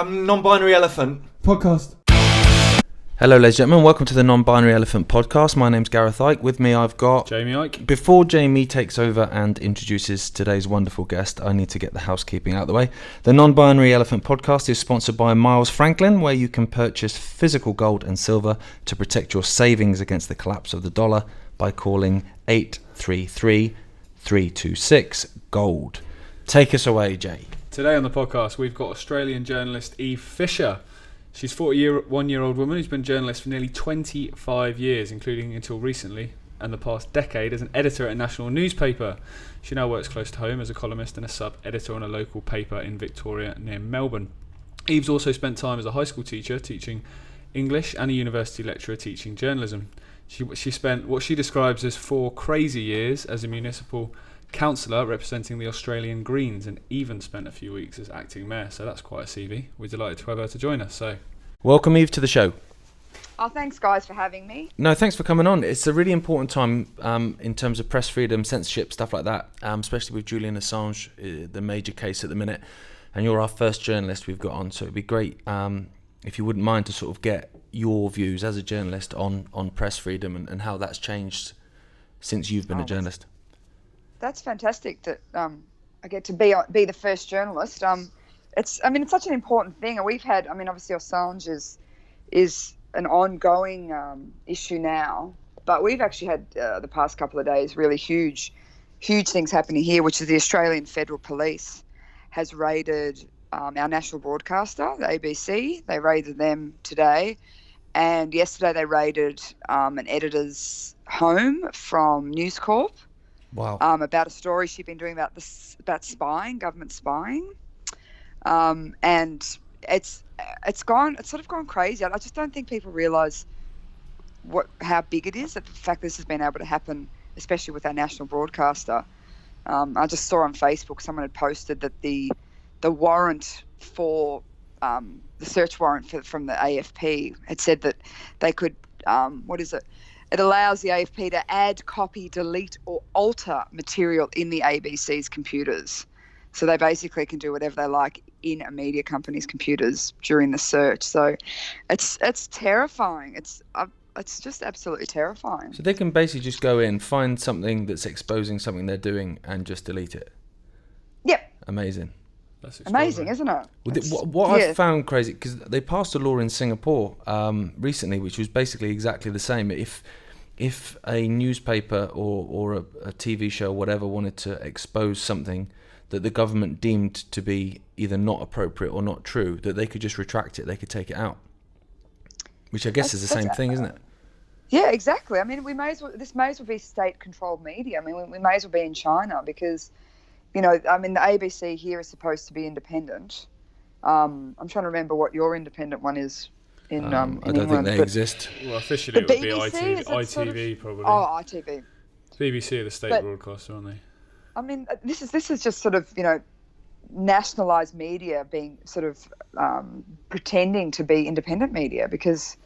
Non-binary elephant podcast. Hello ladies and gentlemen, welcome to the Non-Binary Elephant podcast. My name's Gareth Icke. With me I've got Jamie Icke. Before Jamie takes over and introduces today's wonderful guest, I need to get the housekeeping out of the way. The Non-Binary Elephant podcast is sponsored by Miles Franklin, where you can purchase physical gold and silver to protect your savings against the collapse of the dollar by calling 833-326-GOLD. Take us away, Jay. Today on the podcast we've got Australian journalist Eve Fisher. She's a 41-year-old woman who's been a journalist for nearly 25 years, including until recently and the past decade as an editor at a national newspaper. She now works close to home as a columnist and a sub-editor on a local paper in Victoria near Melbourne. Eve's also spent time as a high school teacher teaching English and a university lecturer teaching journalism. She spent what she describes as 4 crazy years as a municipal councillor representing the Australian Greens, and even spent a few weeks as acting mayor, so that's quite a CV. We're delighted to have her to join us. So, welcome Eve to the show. Oh, thanks guys for having me. No, thanks for coming on. It's a really important time in terms of press freedom, censorship, stuff like that, especially with Julian Assange, the major case at the minute, and you're our first journalist we've got on, so it'd be great if you wouldn't mind to sort of get your views as a journalist on press freedom and how that's changed since you've been a journalist. That's fantastic that I get to be the first journalist. It's such an important thing, and we've had. Obviously Assange is an ongoing issue now, but we've actually had the past couple of days really huge things happening here, which is the Australian Federal Police has raided our national broadcaster, the ABC. They raided them today, and yesterday they raided an editor's home from News Corp. Wow. About a story she'd been doing about spying, government spying, and it's sort of gone crazy. I just don't think people realise how big it is. That the fact this has been able to happen, especially with our national broadcaster. I just saw on Facebook someone had posted that the warrant for the search warrant from the AFP had said that they could It allows the AFP to add, copy, delete or alter material in the ABC's computers. So they basically can do whatever they like in a media company's computers during the search. So it's terrifying. It's just absolutely terrifying. So they can basically just go in, find something that's exposing something they're doing and just delete it? Yep. Amazing. That's amazing, isn't it? What I found crazy, because they passed a law in Singapore recently, which was basically exactly the same. If a newspaper or a TV show or whatever wanted to expose something that the government deemed to be either not appropriate or not true, that they could just retract it, they could take it out. Which I guess is the same thing, isn't it? Yeah, exactly. This may as well be state-controlled media. We may as well be in China because, the ABC here is supposed to be independent. I'm trying to remember what your independent one is. I don't England, think they exist. Well, officially it would be ITV sort of, probably. Oh, ITV. BBC are the state broadcaster, aren't they? This is just sort of, nationalised media being sort of pretending to be independent media, because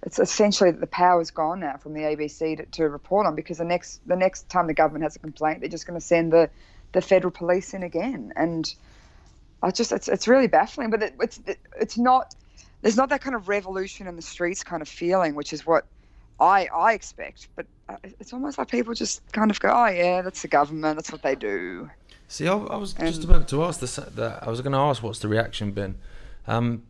it's essentially the power's gone now from the ABC to report on, because the next time the government has a complaint, they're just going to send the federal police in again. And it's really baffling, but it's not. There's not that kind of revolution in the streets kind of feeling, which is what I expect. But it's almost like people just kind of go, oh, yeah, that's the government. That's what they do. See, I was just about to ask that. I was going to ask what's the reaction been.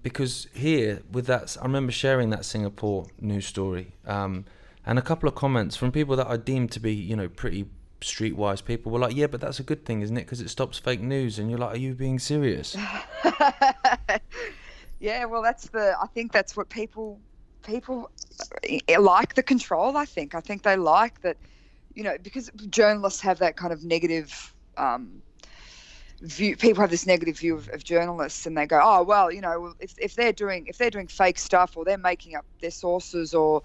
Because here, with that, I remember sharing that Singapore news story and a couple of comments from people that I deemed to be, pretty streetwise people were like, yeah, but that's a good thing, isn't it? Because it stops fake news. And you're like, are you being serious? Yeah, well, I think that's what people like, the control. I think they like that, because journalists have that kind of negative view. People have this negative view of journalists, and they go, oh, well, if they're doing fake stuff, or they're making up their sources, or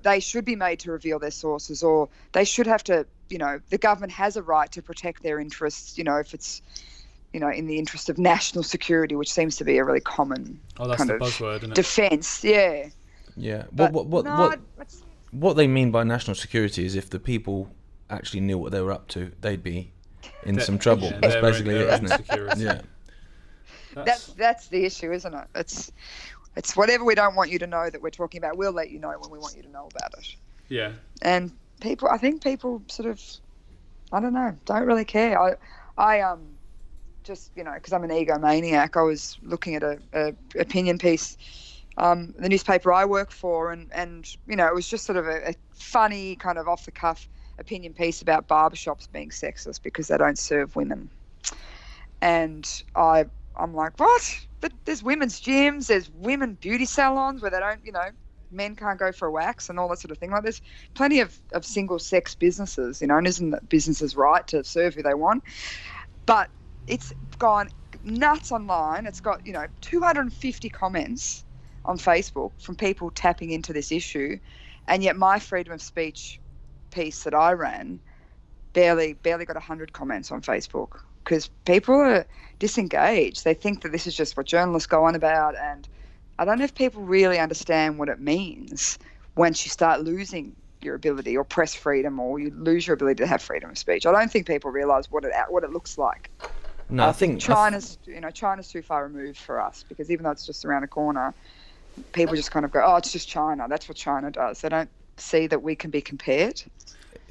they should be made to reveal their sources, or they should have to, the government has a right to protect their interests, if it's in the interest of national security, which seems to be a really common kind of buzzword, isn't it? Defense. Yeah. Yeah. But What they mean by national security is if the people actually knew what they were up to, they'd be in some trouble. That's basically it, isn't it? Yeah. That's the issue, isn't it? It's whatever we don't want you to know that we're talking about. We'll let you know when we want you to know about it. Yeah. And I think people sort of, I don't know, don't really care. I just, because I'm an egomaniac, I was looking at a opinion piece, the newspaper I work for, and it was just sort of a funny kind of off the cuff opinion piece about barbershops being sexist because they don't serve women. And I'm like, what? But there's women's gyms, there's women beauty salons where they don't, men can't go for a wax and all that sort of thing. Like, there's plenty of single sex businesses, and isn't that businesses' right to serve who they want? But it's gone nuts online. It's got, 250 comments on Facebook from people tapping into this issue. And yet my freedom of speech piece that I ran barely got 100 comments on Facebook because people are disengaged. They think that this is just what journalists go on about. And I don't know if people really understand what it means once you start losing your ability or press freedom, or you lose your ability to have freedom of speech. I don't think people realise what it looks like. No, I think China's too far removed for us, because even though it's just around the corner, people just kind of go, oh, it's just China. That's what China does. They don't see that we can be compared.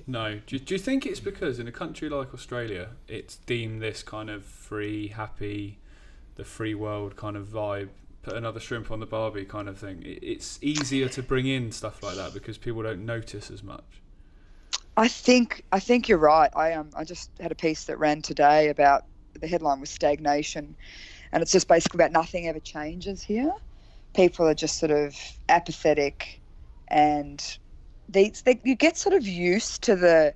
No. Do you think it's because in a country like Australia, it's deemed this kind of free, happy, the free world kind of vibe, put another shrimp on the barbie kind of thing? It's easier to bring in stuff like that because people don't notice as much. I think you're right. I just had a piece that ran today about, the headline was stagnation, and it's just basically about nothing ever changes here. People are just sort of apathetic, and you get sort of used to the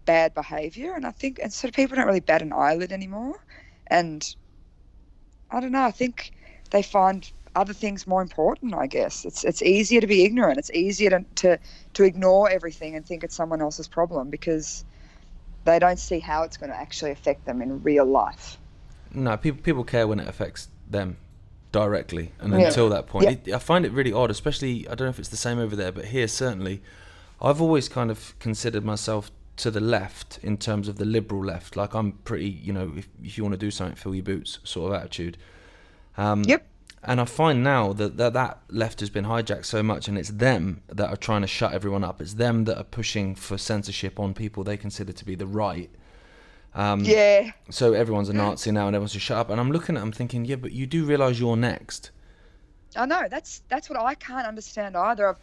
bad behaviour, and I think and sort of people don't really bat an eyelid anymore. And I don't know, I think they find other things more important, I guess. It's easier to be ignorant. It's easier to ignore everything and think it's someone else's problem because they don't see how it's going to actually affect them in real life. No, people care when it affects them directly, and until that point, I find it really odd, especially, I don't know if it's the same over there, but here certainly, I've always kind of considered myself to the left in terms of the liberal left. Like, I'm pretty, if you want to do something, fill your boots sort of attitude. And I find now that left has been hijacked so much, and it's them that are trying to shut everyone up. It's them that are pushing for censorship on people they consider to be the right. So everyone's a Nazi now, and everyone's just shut up. And I'm looking at them thinking, yeah, but you do realise you're next. I know, that's what I can't understand either.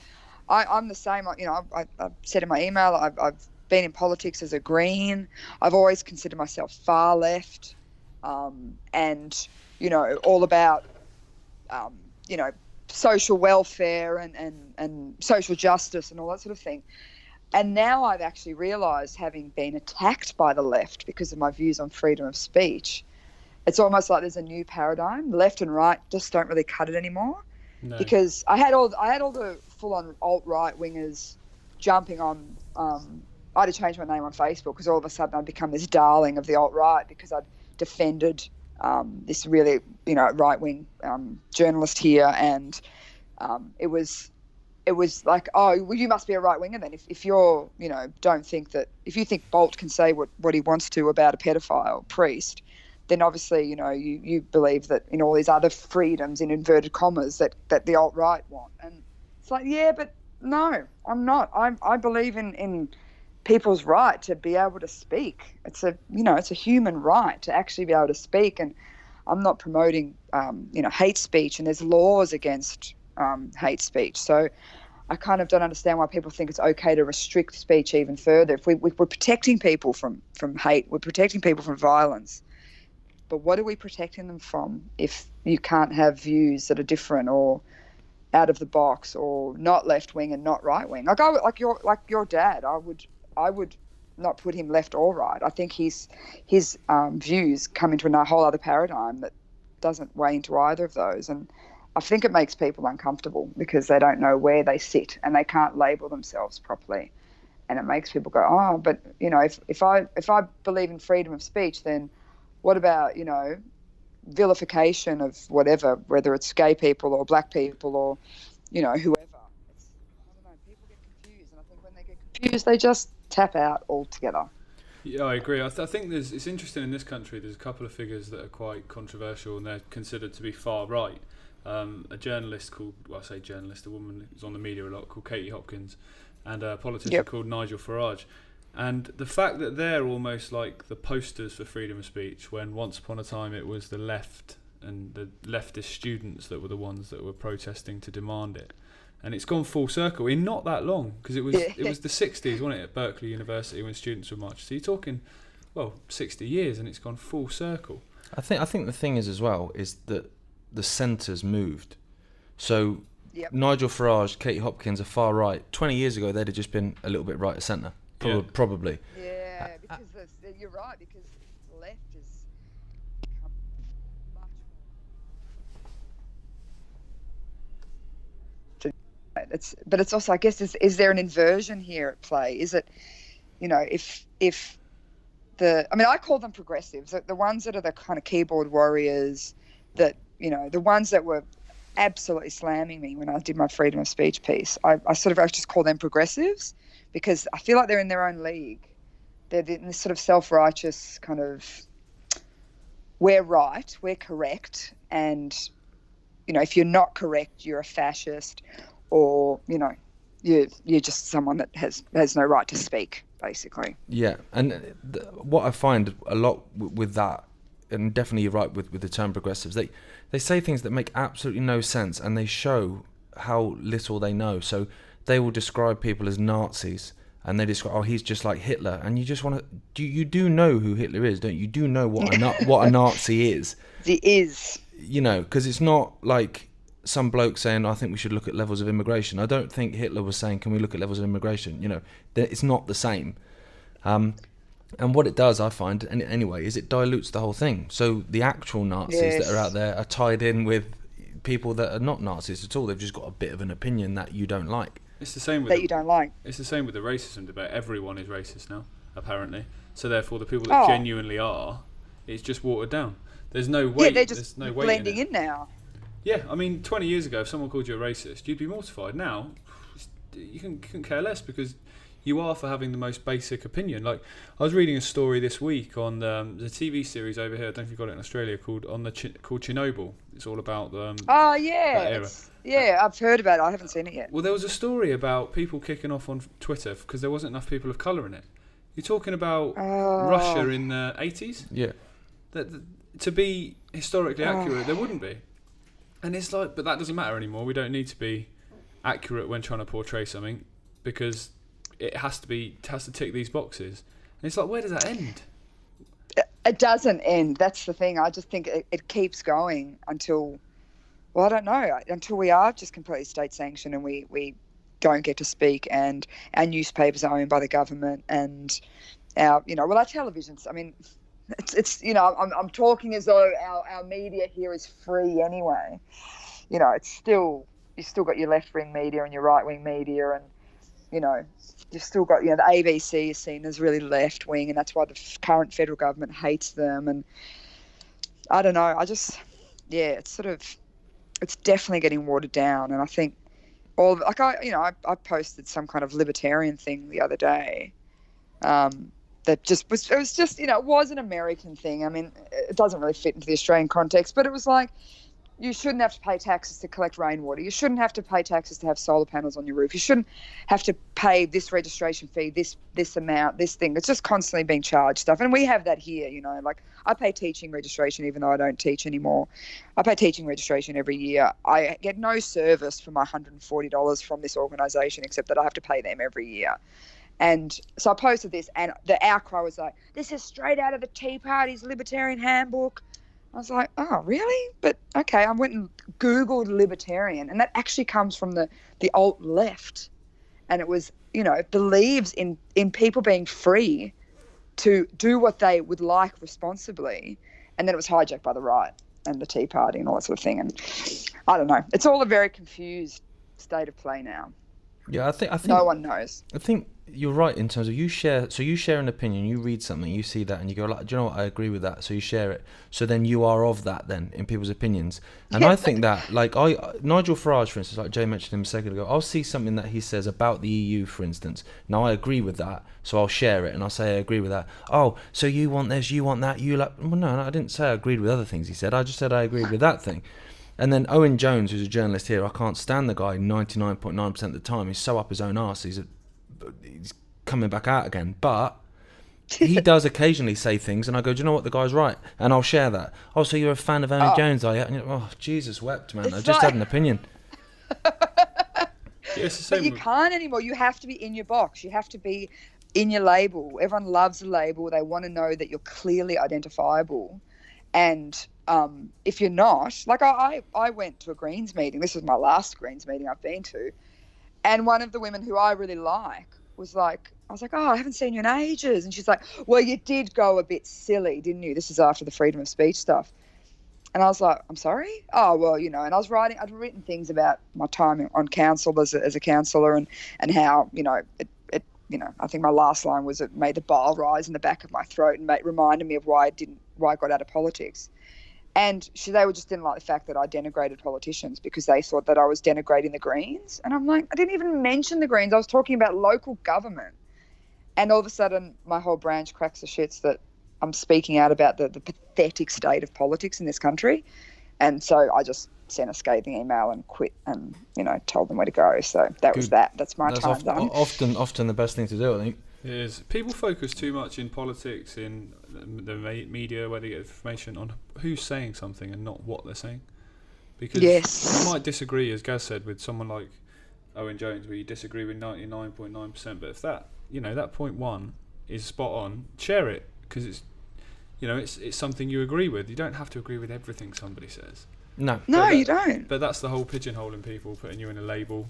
I'm the same. I've said in my email, I've been in politics as a Green. I've always considered myself far left, and all about social welfare and social justice and all that sort of thing. And now I've actually realised, having been attacked by the left because of my views on freedom of speech, it's almost like there's a new paradigm. Left and right just don't really cut it anymore. No. Because I had all the full-on alt-right wingers jumping on. I had to change my name on Facebook because all of a sudden I'd become this darling of the alt-right because I'd defended this really right-wing journalist here, and it was like, oh, well, you must be a right-winger then if you're don't think that, if you think Bolt can say what he wants to about a pedophile priest, then obviously you believe that in all these other freedoms in inverted commas that the alt-right want. And it's like, yeah, but no, I'm not. I believe in people's right to be able to speak. It's a human right to actually be able to speak, and I'm not promoting hate speech, and there's laws against hate speech. So I kind of don't understand why people think it's okay to restrict speech even further. If we're protecting people from hate, we're protecting people from violence, but what are we protecting them from if you can't have views that are different or out of the box or not left wing and not right wing? Like your dad, I would not put him left or right. I think his views come into a whole other paradigm that doesn't weigh into either of those, and I think it makes people uncomfortable because they don't know where they sit and they can't label themselves properly, and it makes people go, oh, but if I believe in freedom of speech, then what about vilification of whatever, whether it's gay people or black people or whoever. I don't know, people get confused, and I think when they get confused they just tap out altogether. Yeah, I agree. I think it's interesting in this country. There's a couple of figures that are quite controversial, and they're considered to be far right. A journalist called, well, I say journalist, a woman who's on the media a lot, called Katie Hopkins, and a politician called Nigel Farage. And the fact that they're almost like the posters for freedom of speech, when once upon a time it was the left and the leftist students that were the ones that were protesting to demand it. And it's gone full circle in not that long, because it was the 60s, wasn't it, at Berkeley University when students were marching. So you're talking, 60 years, and it's gone full circle. I think the thing is as well is that the centre's moved. So Nigel Farage, Katie Hopkins are far right. 20 years ago, they'd have just been a little bit right of centre, probably. Yeah, because you're right, because the left is become much more. But it's also, I guess, is there an inversion here at play? Is it, if I call them progressives, the ones that are the kind of keyboard warriors, that, the ones that were absolutely slamming me when I did my freedom of speech piece, I just call them progressives, because I feel like they're in their own league. They're in this sort of self-righteous kind of, we're right, we're correct, and, if you're not correct, you're a fascist, or, you're just someone that has no right to speak, basically. Yeah, and what I find a lot with that, and definitely you're right with the term progressives, they say things that make absolutely no sense, and they show how little they know. So they will describe people as Nazis, and they describe, he's just like Hitler, and you just want to, you do know who Hitler is, don't you? You do know what a Nazi is. He is. Because it's not like some bloke saying, I think we should look at levels of immigration. I don't think Hitler was saying, can we look at levels of immigration? It's not the same. And what it does, I find, anyway, is it dilutes the whole thing. So the actual Nazis that are out there are tied in with people that are not Nazis at all. They've just got a bit of an opinion that you don't like. It's the same with that you don't like. It's the same with the racism debate. Everyone is racist now, apparently. So therefore, the people that genuinely are, it's just watered down. There's no weight. Yeah, they're just blending in now. Yeah, 20 years ago, if someone called you a racist, you'd be mortified. Now, you couldn't care less, because you are for having the most basic opinion. Like, I was reading a story this week on the TV series over here, I don't know if you've got it in Australia, called Chernobyl. It's all about that era. Yeah, I've heard about it. I haven't seen it yet. Well, there was a story about people kicking off on Twitter because there wasn't enough people of colour in it. You're talking about Russia in the 80s? Yeah. To be historically accurate, there wouldn't be. And it's like, but that doesn't matter anymore. We don't need to be accurate when trying to portray something, because it has to tick these boxes. And it's like, where does that end? It doesn't end. That's the thing. I just think it keeps going until, I don't know, until we are just completely state sanctioned and we don't get to speak, and our newspapers are owned by the government, and our televisions. It's I'm talking as though our media here is free anyway. It's still, you've still got your left-wing media and your right-wing media, and you've still got, the ABC is seen as really left-wing, and that's why the current federal government hates them. And I don't know, it's definitely getting watered down. And I think I posted some kind of libertarian thing the other day, that it was an American thing. It doesn't really fit into the Australian context, but it was like, you shouldn't have to pay taxes to collect rainwater. You shouldn't have to pay taxes to have solar panels on your roof. You shouldn't have to pay this registration fee, this amount, this thing. It's just constantly being charged stuff. And we have that here, like I pay teaching registration even though I don't teach anymore. I pay teaching registration every year. I get no service for my $140 from this organisation, except that I have to pay them every year. And so I posted this, and the outcry was like, this is straight out of the Tea Party's Libertarian Handbook. I was like, oh, really? But okay, I went and Googled libertarian, and that actually comes from the alt left. And it was, it believes in people being free to do what they would like responsibly. And then it was hijacked by the right and the Tea Party and all that sort of thing. And I don't know. It's all a very confused state of play now. Yeah, I think no one knows. I think you're right in terms of you share an opinion, you read something, you see that, and you go like, do you know what, I agree with that, so you share it, so then you are of that then in people's opinions. And I think that, like, Nigel Farage, for instance, like Jay mentioned him a second ago, I'll see something that he says about the EU, for instance, now I agree with that, so I'll share it and I'll say I agree with that. Oh, so you want this, you want that, you like, well, no, I didn't say I agreed with other things he said, I just said I agreed with that thing. And then Owen Jones, who's a journalist here, I can't stand the guy 99.9% of the time. He's so up his own arse. He's coming back out again. But he does occasionally say things, and I go, do you know what? The guy's right. And I'll share that. Oh, so you're a fan of Owen Jones, are you? And oh, Jesus wept, man. I just had an opinion. Yes, but you can't anymore. You have to be in your box. You have to be in your label. Everyone loves a label. They want to know that you're clearly identifiable. And if you're not, like I went to a Greens meeting. This was my last Greens meeting I've been to. And one of the women who I really like was like, I was like, oh, I haven't seen you in ages. And she's like, well, you did go a bit silly, didn't you? This is after the freedom of speech stuff. And I was like, I'm sorry? Oh, well, you know, and I'd written things about my time on council as a councillor and how, you know, I think my last line was it made the bile rise in the back of my throat and reminded me of why I got out of politics. And they just didn't like the fact that I denigrated politicians because they thought that I was denigrating the Greens. And I'm like, I didn't even mention the Greens. I was talking about local government. And all of a sudden, my whole branch cracks the shits that I'm speaking out about the pathetic state of politics in this country. And so I just sent a scathing email and quit and, you know, told them where to go. So that was that. That's my time done. Often the best thing to do, I think. It is. People focus too much in politics, in the media, where they get information on who's saying something and not what they're saying. Because you might disagree, as Gaz said, with someone like Owen Jones, where you disagree with 99.9%. But if that 0.1 is spot on, share it, because it's, you know, it's something you agree with. You don't have to agree with everything somebody says. No, you don't. But that's the whole pigeonholing people, putting you in a label.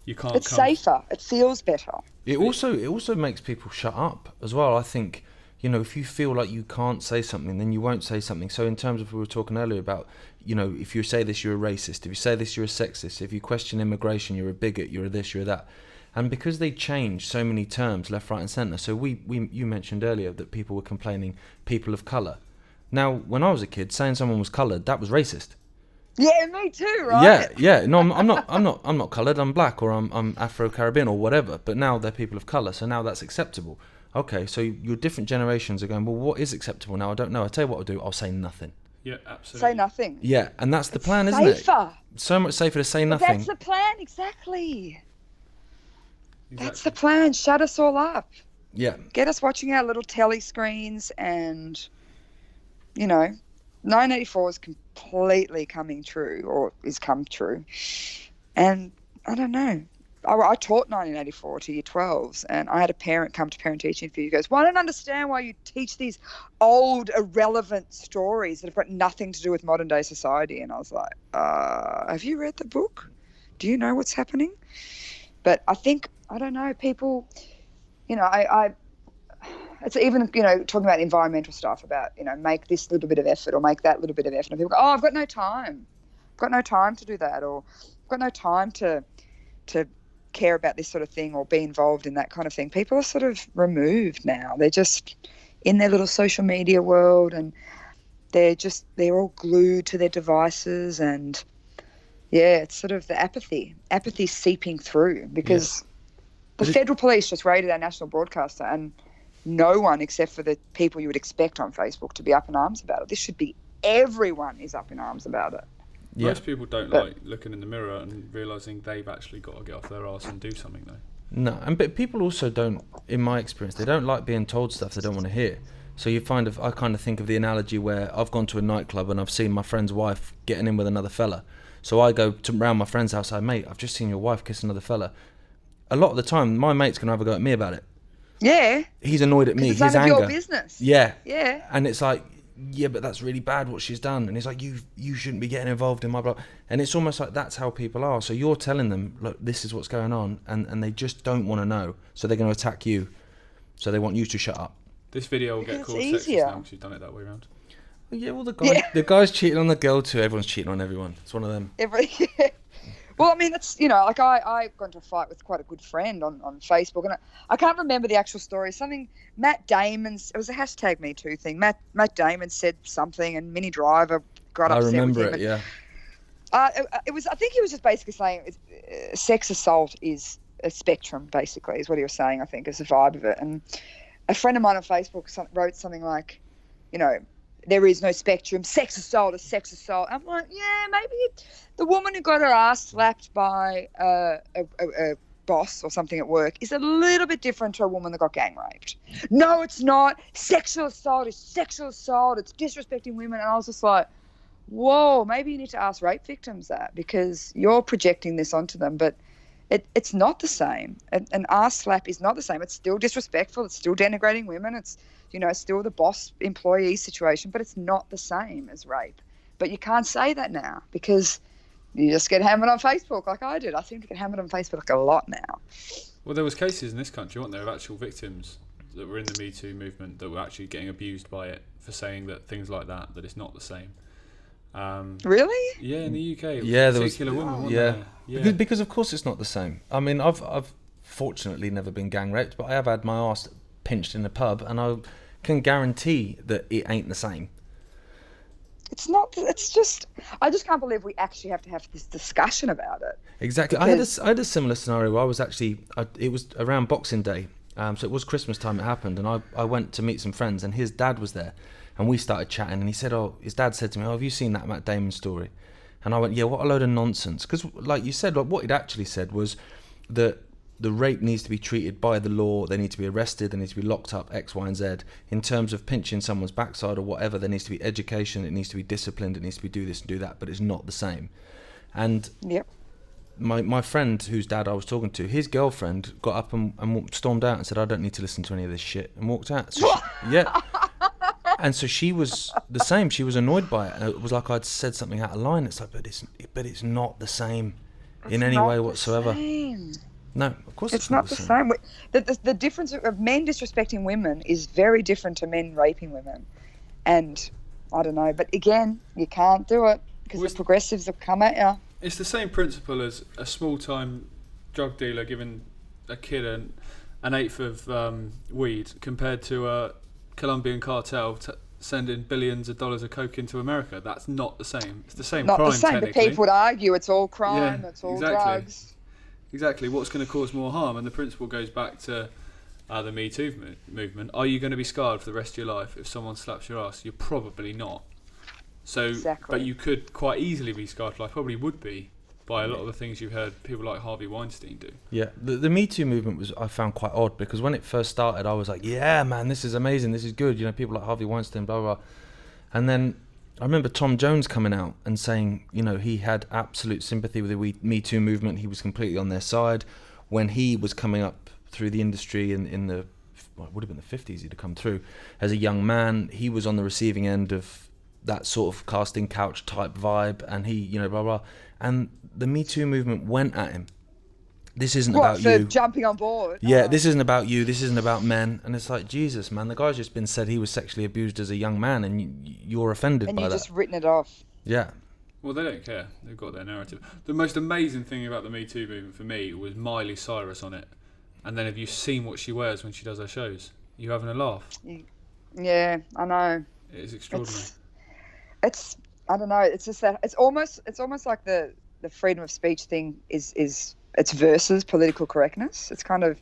You can't. It's safer. It feels better. It also makes people shut up as well. I think, you know, if you feel like you can't say something, then you won't say something. So in terms of, we were talking earlier about, you know, if you say this, you're a racist. If you say this, you're a sexist. If you question immigration, you're a bigot. You're a this, you're a that. And because they change so many terms left, right, and centre. So you mentioned earlier that people were complaining people of colour. Now, when I was a kid, saying someone was coloured, that was racist. Yeah, me too, right? Yeah. No, I'm not coloured. I'm black, or I'm Afro-Caribbean, or whatever. But now they're people of colour, so now that's acceptable. Okay, so your different generations are going, well, what is acceptable now? I don't know. I'll tell you what I'll do. I'll say nothing. Yeah, absolutely. Say nothing. Yeah, and that's the plan, isn't it? Safer. So much safer to say nothing. That's the plan, exactly. That's the plan. Shut us all up. Yeah. Get us watching our little telly screens and, you know, 984 is completely coming true, or is come true. And I don't know. I taught 1984 to year 12s, and I had a parent come to parent teaching for you. He goes, well, I don't understand why you teach these old, irrelevant stories that have got nothing to do with modern day society. And I was like, have you read the book? Do you know what's happening? But I think, I don't know, people, you know, it's even, you know, talking about environmental stuff about, you know, make this little bit of effort or make that little bit of effort. And people go, oh, I've got no time. I've got no time to do that, or I've got no time to care about this sort of thing or be involved in that kind of thing. People are sort of removed now. They're just in their little social media world, and they're all glued to their devices, and yeah, it's sort of the apathy seeping through, because the federal police just raided our national broadcaster, and no one except for the people you would expect on Facebook to be up in arms about it. This should be everyone is up in arms about it. Yeah. Most people don't like looking in the mirror and realising they've actually got to get off their arse and do something, though. No, but people also don't, in my experience, they don't like being told stuff they don't want to hear. So I kind of think of the analogy where I've gone to a nightclub and I've seen my friend's wife getting in with another fella. So I go round my friend's house, I mate, I've just seen your wife kiss another fella. A lot of the time, my mate's going to have a go at me about it. Yeah. He's annoyed at me. His anger. It's none of your business. Yeah. Yeah. And it's like, yeah, but that's really bad what she's done. And it's like, you shouldn't be getting involved in my blah. And it's almost like that's how people are. So you're telling them, look, this is what's going on, and they just don't want to know. So they're going to attack you. So they want you to shut up. This video will get called sexist now because you've done it that way around. Well, yeah, well, the guy's cheating on the girl too. Everyone's cheating on everyone. It's one of them. Well, I mean, it's, like I got into a fight with quite a good friend on Facebook, and I can't remember the actual story. Something Matt Damon's, it was a hashtag Me Too thing. Matt Damon said something, and Minnie Driver got I upset remember with him. it, yeah. It was. I think he was just basically saying sex assault is a spectrum. Basically, is what he was saying. I think is the vibe of it. And a friend of mine on Facebook wrote something like, there is no spectrum. Sex assault is sex assault. I'm like, yeah, maybe the woman who got her ass slapped by a boss or something at work is a little bit different to a woman that got gang raped. No, it's not. Sexual assault is sexual assault. It's disrespecting women. And I was just like, whoa, maybe you need to ask rape victims that, because you're projecting this onto them. But it's not the same. An ass slap is not the same. It's still disrespectful. It's still denigrating women. It's, still the boss-employee situation, but it's not the same as rape. But you can't say that now because you just get hammered on Facebook like I did. I seem to get hammered on Facebook like a lot now. Well, there was cases in this country, weren't there, of actual victims that were in the Me Too movement that were actually getting abused by it for saying that things like that it's not the same. Really? Yeah, in the UK. Yeah, there was a particular woman, wasn't yeah. there? Yeah. Because of course it's not the same. I mean, I've fortunately never been gang raped, but I have had my arse pinched in a pub, and I can guarantee that it ain't the same. It's not. It's just. I just can't believe we actually have to have this discussion about it. Exactly. I had a similar scenario where I was actually. It was around Boxing Day, so it was Christmas time. It happened, and I went to meet some friends, and his dad was there, and we started chatting, and he said, his dad said to me, have you seen that Matt Damon story? And I went, yeah, what a load of nonsense. Because, like you said, what he'd actually said was that the rape needs to be treated by the law. They need to be arrested. They need to be locked up, X, Y, and Z. In terms of pinching someone's backside or whatever, there needs to be education. It needs to be disciplined. It needs to be do this and do that. But it's not the same. And yep. My friend, whose dad I was talking to, his girlfriend got up and stormed out and said, I don't need to listen to any of this shit, and walked out. So yeah. And so she was the same. She was annoyed by it. And it was like I'd said something out of line. It's like, but it's not the same in any way whatsoever. Same. No, of course it's not the same. The difference of men disrespecting women is very different to men raping women. And I don't know, but again, you can't do it because the progressives have come at you. It's the same principle as a small-time drug dealer giving a kid an eighth of weed compared to a Colombian cartel sending billions of dollars of coke into America. That's not the same. It's the same crime, technically. Not the same, but people would argue it's all crime, it's all drugs. Exactly. What's going to cause more harm? And the principle goes back to the Me Too movement. Are you going to be scarred for the rest of your life if someone slaps your ass? You're probably not. So, exactly. But you could quite easily be scarred for life, probably would be, by a lot of the things you've heard people like Harvey Weinstein do. Yeah, the Me Too movement I found quite odd, because when it first started, I was like, yeah, man, this is amazing, this is good. People like Harvey Weinstein, blah, blah, blah. And then I remember Tom Jones coming out and saying, he had absolute sympathy with the Me Too movement. He was completely on their side. When he was coming up through the industry in the, well, it would have been the 50s, he'd have come through as a young man. He was on the receiving end of that sort of casting couch type vibe, and he, blah, blah. And the Me Too movement went at him. This isn't about you. Jumping on board. Yeah, this isn't about you. This isn't about men. And it's like, Jesus, man, the guy's just been said he was sexually abused as a young man, and you're offended by that. And you've just written it off. Yeah. Well, they don't care. They've got their narrative. The most amazing thing about the Me Too movement for me was Miley Cyrus on it. And then have you seen what she wears when she does her shows? You having a laugh? Yeah, I know. It is extraordinary. It's I don't know. It's just that it's almost like the freedom of speech thing is it's versus political correctness. It's kind of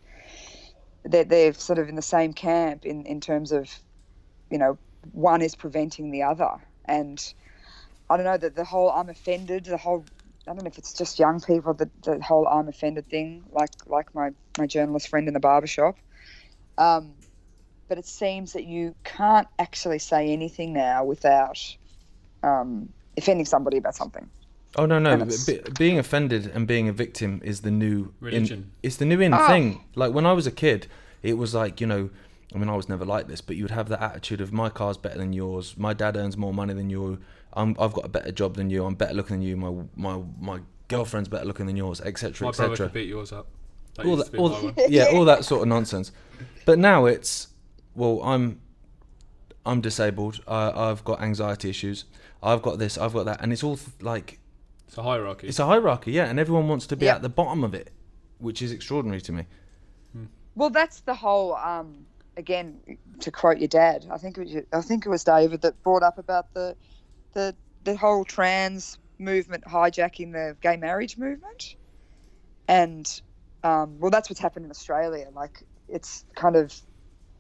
they're sort of in the same camp in terms of one is preventing the other. And I don't know, that the whole I'm offended, I don't know if it's just young people, the whole I'm offended thing, like my journalist friend in the barbershop. But it seems that you can't actually say anything now without offending somebody about something. Oh, no. Being offended and being a victim is the new religion. It's the new thing. Like when I was a kid, it was like, I was never like this, but you would have the attitude of my car's better than yours. My dad earns more money than you. I've got a better job than you. I'm better looking than you. My girlfriend's better looking than yours, etc., etc. My brother could beat yours up. All that sort of nonsense. But now it's, well, I'm disabled. I've got anxiety issues. I've got this. I've got that, and it's all like It's a hierarchy. It's a hierarchy, yeah, and everyone wants to be Yep. at the bottom of it, which is extraordinary to me. Well, that's the whole. Again, to quote your dad, I think it was David that brought up about the whole trans movement hijacking the gay marriage movement, and well, that's what's happened in Australia. Like, it's kind of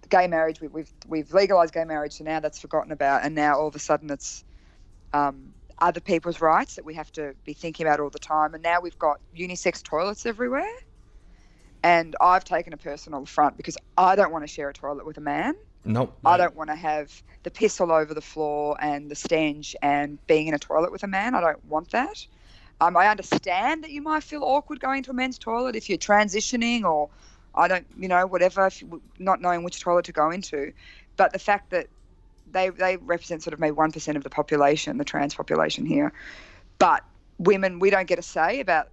gay marriage. We've legalized gay marriage, so now that's forgotten about, and now all of a sudden it's other people's rights that we have to be thinking about all the time. And now we've got unisex toilets everywhere. And I've taken a personal affront because I don't want to share a toilet with a man. Nope. I don't want to have the piss all over the floor and the stench and being in a toilet with a man. I don't want that. I understand that you might feel awkward going to a men's toilet if you're transitioning or whatever, if you're not knowing which toilet to go into. But the fact that they represent sort of maybe 1% of the population, the trans population here. But women, we don't get a say about,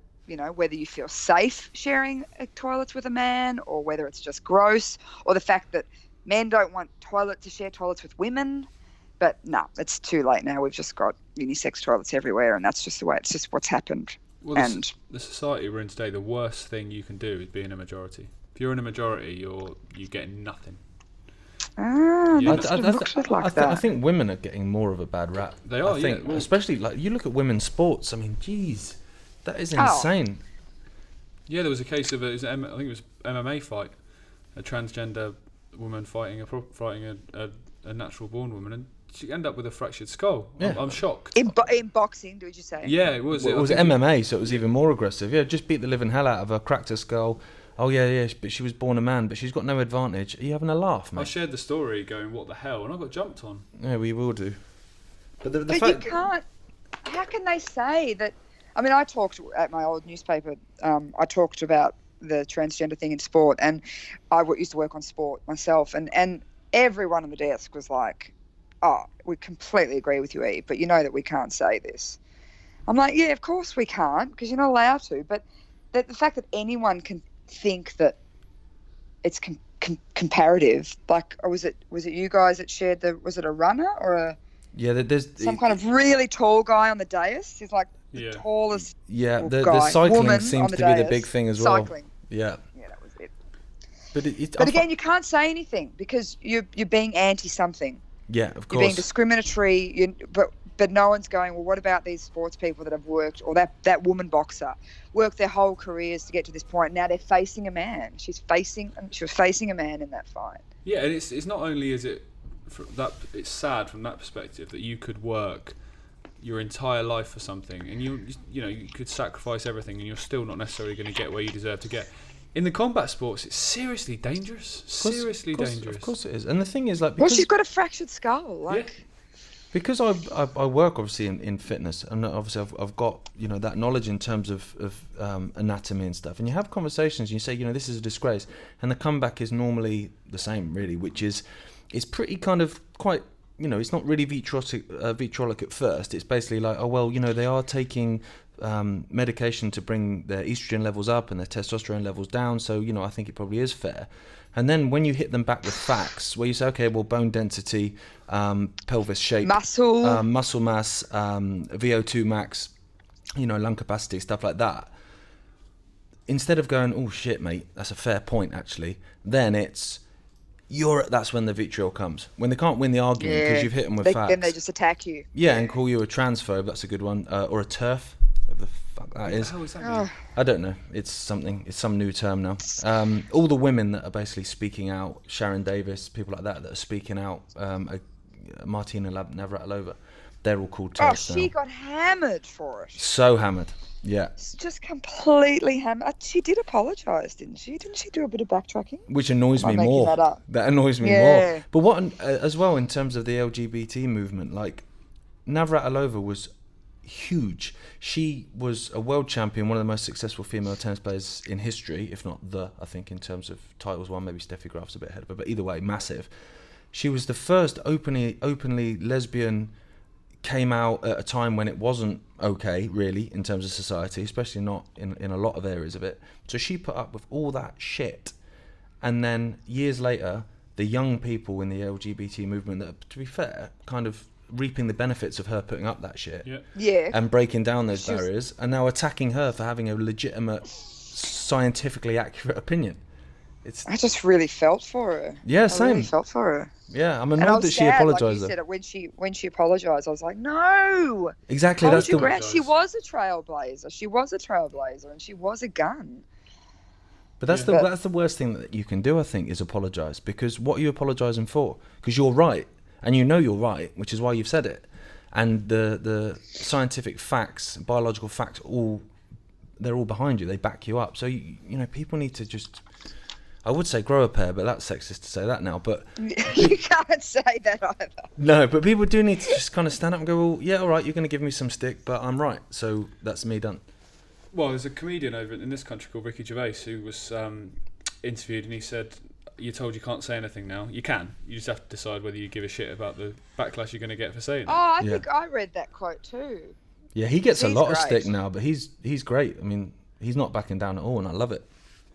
whether you feel safe sharing toilets with a man or whether it's just gross, or the fact that men don't want to share toilets with women. But no, it's too late now. We've just got unisex toilets everywhere, and that's just the way. It's just what's happened. Well, the society we're in today, the worst thing you can do is be in a majority. If you're in a majority, you're getting nothing. I think women are getting more of a bad rap. They are, I think, Well, especially like you look at women's sports. I mean, geez, that is insane. Yeah, there was a case of I think it was MMA fight, a transgender woman fighting a natural born woman, and she ended up with a fractured skull. Yeah. I'm shocked. In boxing, did you say? Yeah, it was. Well, it was MMA, so it was even more aggressive. Yeah, just beat the living hell out of her, cracked her skull. Oh yeah, but she was born a man, but she's got no advantage. Are you having a laugh, mate? I shared the story going, what the hell, and I got jumped on. Yeah, we will do. But But you can't. How can they say that? I mean, I talked at my old newspaper. I talked about the transgender thing in sport, and I used to work on sport myself, and everyone on the desk was like, "Oh, we completely agree with you, Eve, but you know that we can't say this." I'm like, "Yeah, of course we can't, because you're not allowed to." But the fact that anyone can think that it's comparative, like, or was it you guys that shared was it a runner or a? Yeah, there's some kind of really tall guy on the dais. He's like the tallest. Yeah, guy, the cycling seems the to be the dais. big thing as well. Cycling. Yeah. Yeah, that was it. But Again, you can't say anything because you're being anti something. Yeah, of course. You're being discriminatory. But no one's going, well, what about these sports people that have worked, or that woman boxer worked their whole careers to get to this point? Now they're facing a man. She was facing a man in that fight. Yeah, and it's not only is it it's sad from that perspective that you could work your entire life for something, and you could sacrifice everything, and you're still not necessarily going to get where you deserve to get. In the combat sports, it's seriously dangerous. Seriously dangerous. Of course it is. And the thing is, like, Well, she's got a fractured skull. Like. Yeah. Because I work obviously in fitness, and obviously I've got that knowledge in terms of anatomy and stuff, and you have conversations and you say this is a disgrace, and the comeback is normally the same really, which is it's pretty kind of quite it's not really vitriolic at first. It's basically like, oh well, they are taking medication to bring their estrogen levels up and their testosterone levels down, so I think it probably is fair. And then when you hit them back with facts, where you say, okay, well, bone density, pelvis shape, muscle mass, VO2 max, lung capacity, stuff like that. Instead of going, oh shit, mate, that's a fair point, actually. Then that's when the vitriol comes. When they can't win the argument because you've hit them with facts. Then they just attack you. Yeah, and call you a transphobe. That's a good one, or a turf. The fuck that is. What the hell is that mean? I don't know. It's some new term now. All the women that are basically speaking out, Sharon Davis, people like that are speaking out, Martina Navratilova, they're all called TERFs now. She got hammered for it. So hammered. Yeah. It's just completely hammered. She did apologise, didn't she? Didn't she do a bit of backtracking? Which annoys me more. That annoys me more. But what, as well, in terms of the LGBT movement, like, Navratilova was huge. She was a world champion, one of the most successful female tennis players in history, if not I think, in terms of titles won. Maybe Steffi Graf's a bit ahead of her, but either way, massive. She was the first openly lesbian, came out at a time when it wasn't okay, really, in terms of society, especially not in a lot of areas of it. So she put up with all that shit. And then years later, the young people in the LGBT movement that, to be fair, kind of reaping the benefits of her putting up that shit Yeah. and breaking down those She was- barriers, and now attacking her for having a legitimate, scientifically accurate opinion. I just really felt for her. Yeah, I same. really felt for her. Yeah, I'm And I annoyed was that she sad, apologised. like you said, when she apologised, I was like, no. Exactly, Hold that's your the ground. She was a trailblazer. She was a trailblazer, and she was a gun. But that's the worst thing that you can do, I think, is apologise. Because what are you apologising for? Because you're right, and you know you're right, which is why you've said it. And the scientific facts, biological facts, they're all behind you. They back you up. So you know, people need to just, I would say grow a pair, but that's sexist to say that now. But You can't say that either. no, but people do need to just kind of stand up and go, well, yeah, all right, you're going to give me some stick, but I'm right. So that's me done. Well, there's a comedian over in this country called Ricky Gervais who was interviewed, and he said, "You're told you can't say anything now. You can. You just have to decide whether you give a shit about the backlash you're going to get for saying it." Oh, I think I read that quote too. Yeah, he gets a He's lot of great. stick now, but he's great. I mean, he's not backing down at all, and I love it.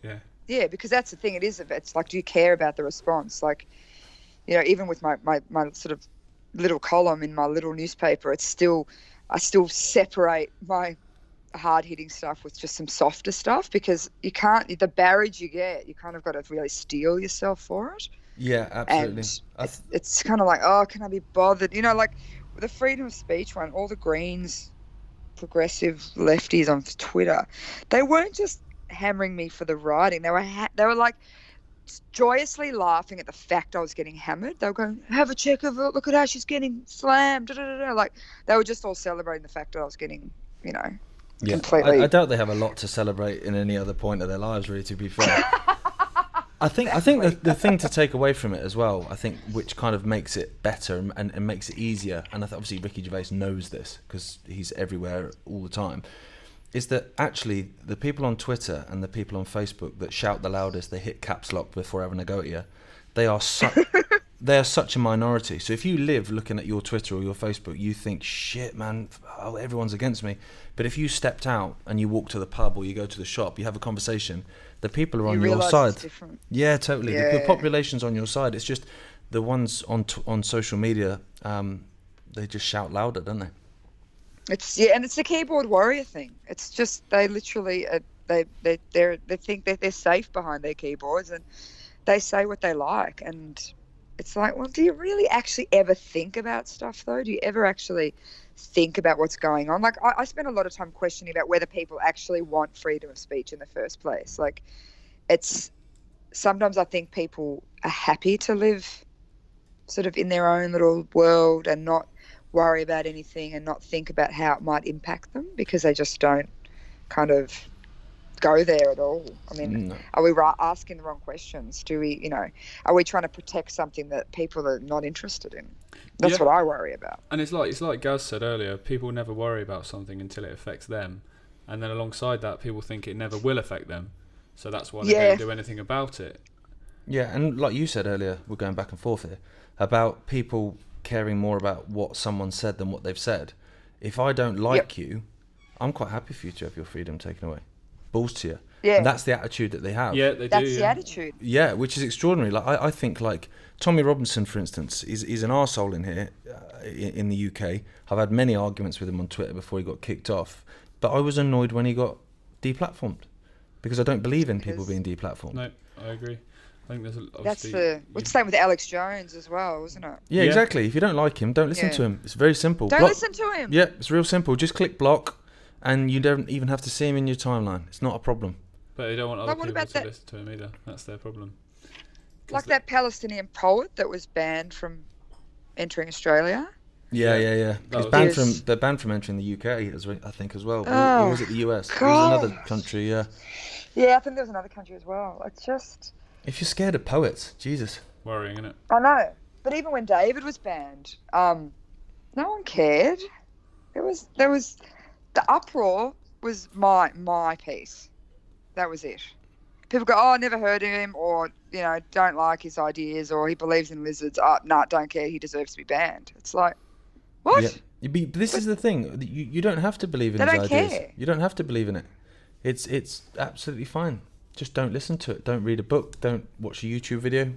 Yeah. Yeah, because that's the thing. It's like, do you care about the response? Like, you know, even with my sort of little column in my little newspaper, I still separate my hard-hitting stuff with just some softer stuff, because you can't, the barrage you get, you kind of got to really steel yourself for it. Yeah, absolutely. And it's kind of like, oh, can I be bothered? You know, like the freedom of speech one, all the Greens, progressive lefties on Twitter, they weren't just hammering me for the writing. They were like joyously laughing at the fact I was getting hammered. They were going, have a check of it, look at how she's getting slammed. Da, da, da, da. Like, they were just all celebrating the fact that I was getting, you know, completely. I doubt they have a lot to celebrate in any other point of their lives, really, to be fair. I think the thing to take away from it as well, I think, which kind of makes it better and makes it easier, and obviously Ricky Gervais knows this because he's everywhere all the time, is that actually the people on Twitter and the people on Facebook that shout the loudest, they hit caps lock before having a go at you, they are such a minority. So if you live looking at your Twitter or your Facebook, you think, shit, man, everyone's against me. But if you stepped out and you walk to the pub or you go to the shop, you have a conversation, the people are on your side. It's different. Yeah, totally. Yeah. The population's on your side. It's just the ones on social media, they just shout louder, don't they? It's the keyboard warrior thing. It's just they literally they think that they're safe behind their keyboards and they say what they like, and it's like, well, do you really actually ever think about stuff though? Do you ever actually think about what's going on? Like, I spend a lot of time questioning about whether people actually want freedom of speech in the first place. Like, it's sometimes I think people are happy to live sort of in their own little world and not worry about anything and not think about how it might impact them, because they just don't kind of go there at all. I mean, Are we asking the wrong questions? Do we, you know, are we trying to protect something that people are not interested in? That's what I worry about. And it's like Gaz said earlier, people never worry about something until it affects them, and then alongside that, people think it never will affect them, so that's why they don't do anything about it. Yeah, and like you said earlier, we're going back and forth here about people caring more about what someone said than what they've said. If I don't like you, I'm quite happy for you to have your freedom taken away. Balls to you. Yeah. And that's the attitude that they have. Yeah, they do. That's the attitude. Yeah, which is extraordinary. Like I think, like Tommy Robinson, for instance, is an arsehole in here in the UK. I've had many arguments with him on Twitter before he got kicked off, but I was annoyed when he got deplatformed because I don't believe in people being deplatformed. No, I agree. I think there's that's the same with Alex Jones as well, wasn't it? Yeah, exactly. If you don't like him, don't listen to him. It's very simple. Don't listen to him. Yeah, it's real simple. Just click block, and you don't even have to see him in your timeline. It's not a problem. But they don't want other people to listen to him either. That's their problem. Like that Palestinian poet that was banned from entering Australia. Yeah. They're banned from entering the UK, I think, as well. Or was it the US? God. It was another country, yeah. Yeah, I think there was another country as well. It's just... If you're scared of poets, Jesus. Worrying, isn't it? I know. But even when David was banned, no one cared. There was the uproar was my piece. That was it. People go, oh, I never heard of him, or, you know, don't like his ideas, or he believes in lizards. Oh, no, don't care. He deserves to be banned. It's like, what? Yeah. But this is the thing. You don't have to believe in his ideas. Care. You don't have to believe in it. It's absolutely fine. Just don't listen to it. Don't read a book. Don't watch a YouTube video.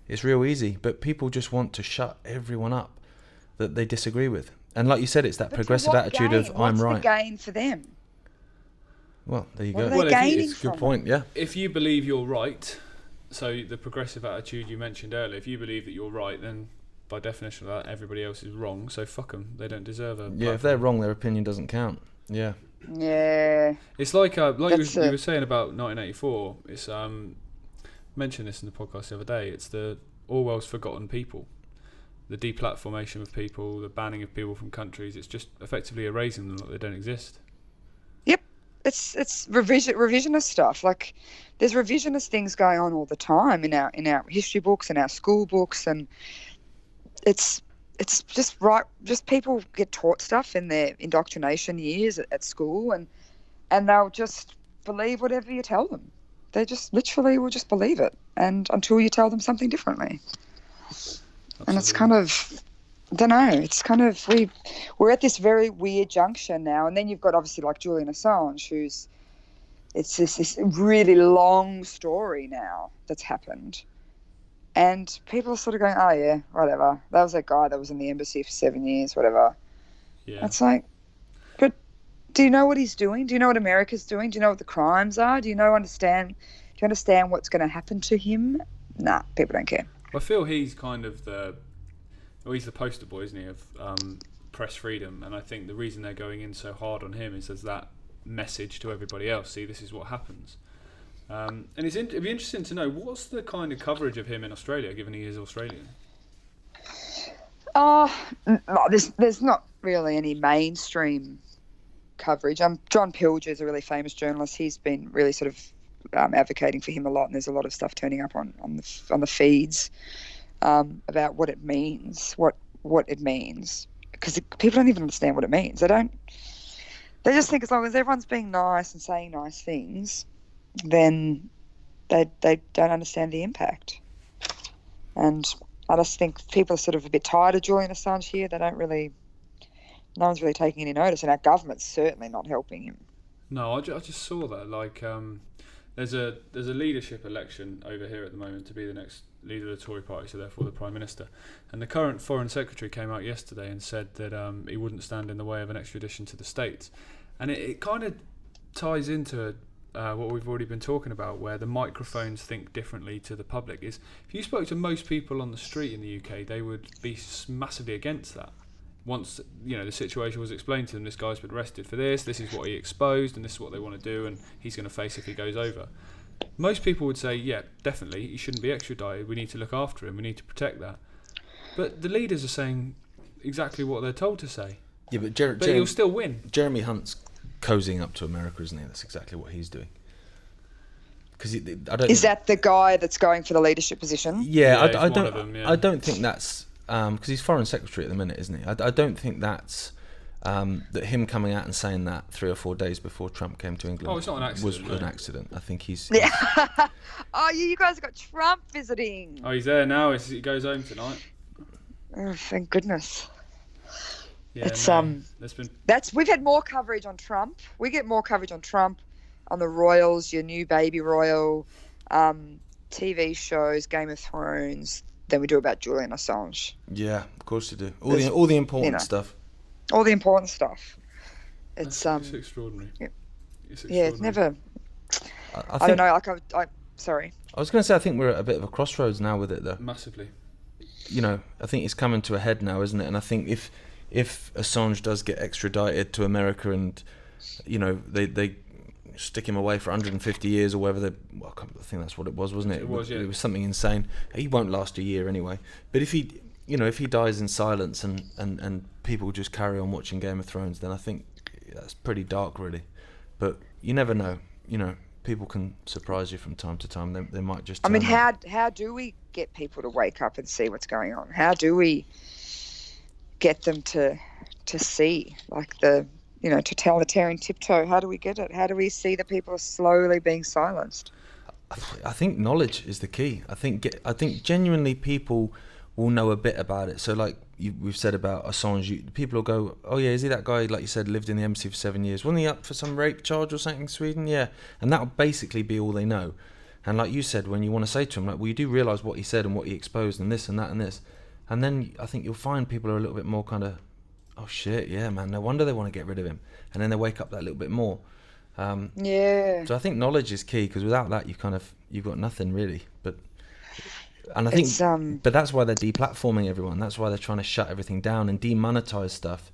It's real easy. But people just want to shut everyone up. that they disagree with. And like you said, it's that But progressive what attitude gain? of I'm What's right. the gain for them? Well, there you What go. are they Well, if you- gaining It's a good from point, yeah. If you believe you're right, so the progressive attitude you mentioned earlier, if you believe that you're right, then by definition of that, everybody else is wrong. So fuck them. They don't deserve a. Yeah, if platform. they're wrong, their opinion doesn't count. Yeah. it? Yeah. It's like you That's were saying about 1984. It's mentioned this in the podcast the other day. It's the Orwell's forgotten people, the deplatformation of people, the banning of people from countries. It's just effectively erasing them like they don't exist. It's revisionist stuff. Like, there's revisionist things going on all the time in our history books and our school books, and it's just right. Just people get taught stuff in their indoctrination years at school, and they'll just believe whatever you tell them. They just literally will just believe it, and until you tell them something differently. Absolutely. And it's kind of, I don't know, it's kind of, we're at this very weird junction now. And then you've got obviously like Julian Assange, it's this really long story now that's happened. And people are sort of going, oh yeah, whatever. That was a guy that was in the embassy for 7 years, whatever. Yeah. It's like, but do you know what he's doing? Do you know what America's doing? Do you know what the crimes are? Do you understand what's going to happen to him? Nah, people don't care. I feel he's kind of he's the poster boy, isn't he, of press freedom, and I think the reason they're going in so hard on him is as that message to everybody else. See, this is what happens. And it'd be interesting to know what's the kind of coverage of him in Australia, given he is Australian. There's not really any mainstream coverage. John Pilger's a really famous journalist. He's been really sort of advocating for him a lot, and there's a lot of stuff turning up on the feeds about what it means, what it means, because people don't even understand what it means. They just think as long as everyone's being nice and saying nice things, then they don't understand the impact. And I just think people are sort of a bit tired of Julian Assange here. No one's really taking any notice, and our government's certainly not helping him. No, I just saw that. Like, there's a leadership election over here at the moment to be the next leader of the Tory party, so therefore the Prime Minister. And the current Foreign Secretary came out yesterday and said that he wouldn't stand in the way of an extradition to the States. And it kind of ties into what we've already been talking about, where the microphones think differently to the public. Is if you spoke to most people on the street in the UK, they would be massively against that. Once the situation was explained to them, this guy's been arrested for this is what he exposed, and this is what they want to do, and he's going to face if he goes over. Most people would say, yeah, definitely, he shouldn't be extradited, we need to look after him, we need to protect that. But the leaders are saying exactly what they're told to say. Yeah, but he'll still win. Jeremy Hunt's cozying up to America, isn't he? That's exactly what he's doing. Is that the guy that's going for the leadership position? Yeah, Yeah, I he's one of them, yeah. I don't think that's because he's foreign secretary at the minute, isn't he? I don't think that's that him coming out and saying that 3 or 4 days before Trump came to England. Oh, it's not an accident. Was no. an accident. I think he's Yeah. Oh, you guys have got Trump visiting. Oh, he's there now. He goes home tonight. Oh, thank goodness. Yeah, It's there's been we've had more coverage on Trump. We get more coverage on Trump, on the royals, your new baby royal, TV shows, Game of Thrones, than we do about Julian Assange. Yeah, of course you do. All the important stuff. All the important stuff. It's it's extraordinary. Yeah. It's Yeah, it's never. I don't know. Like I sorry. I was going to say I think we're at a bit of a crossroads now with it, though. Massively. I think it's coming to a head now, isn't it? And I think if Assange does get extradited to America and they stick him away for 150 years or whatever, I think that's what it was, wasn't it? It was, yeah. It was something insane. He won't last a year anyway. But if he dies in silence and people just carry on watching Game of Thrones, then I think that's pretty dark, really. But you never know. People can surprise you from time to time. They might just. I mean, how do we get people to wake up and see what's going on? How do we get them to see, like the totalitarian tiptoe? How do we get it? How do we see that people are slowly being silenced? I think knowledge is the key. I think genuinely people will know a bit about it. So like we've said about Assange, people will go, oh yeah, is he that guy, like you said, lived in the embassy for 7 years? Wasn't he up for some rape charge or something in Sweden? Yeah. And that'll basically be all they know. And like you said, when you want to say to them, like, well, you do realise what he said and what he exposed and this and that and this. And then I think you'll find people are a little bit more kind of, oh shit, yeah, man, no wonder they want to get rid of him. And then they wake up that little bit more. Yeah. So I think knowledge is key, because without that, you've got nothing really. And I think, but that's why they're deplatforming everyone. That's why they're trying to shut everything down and demonetize stuff.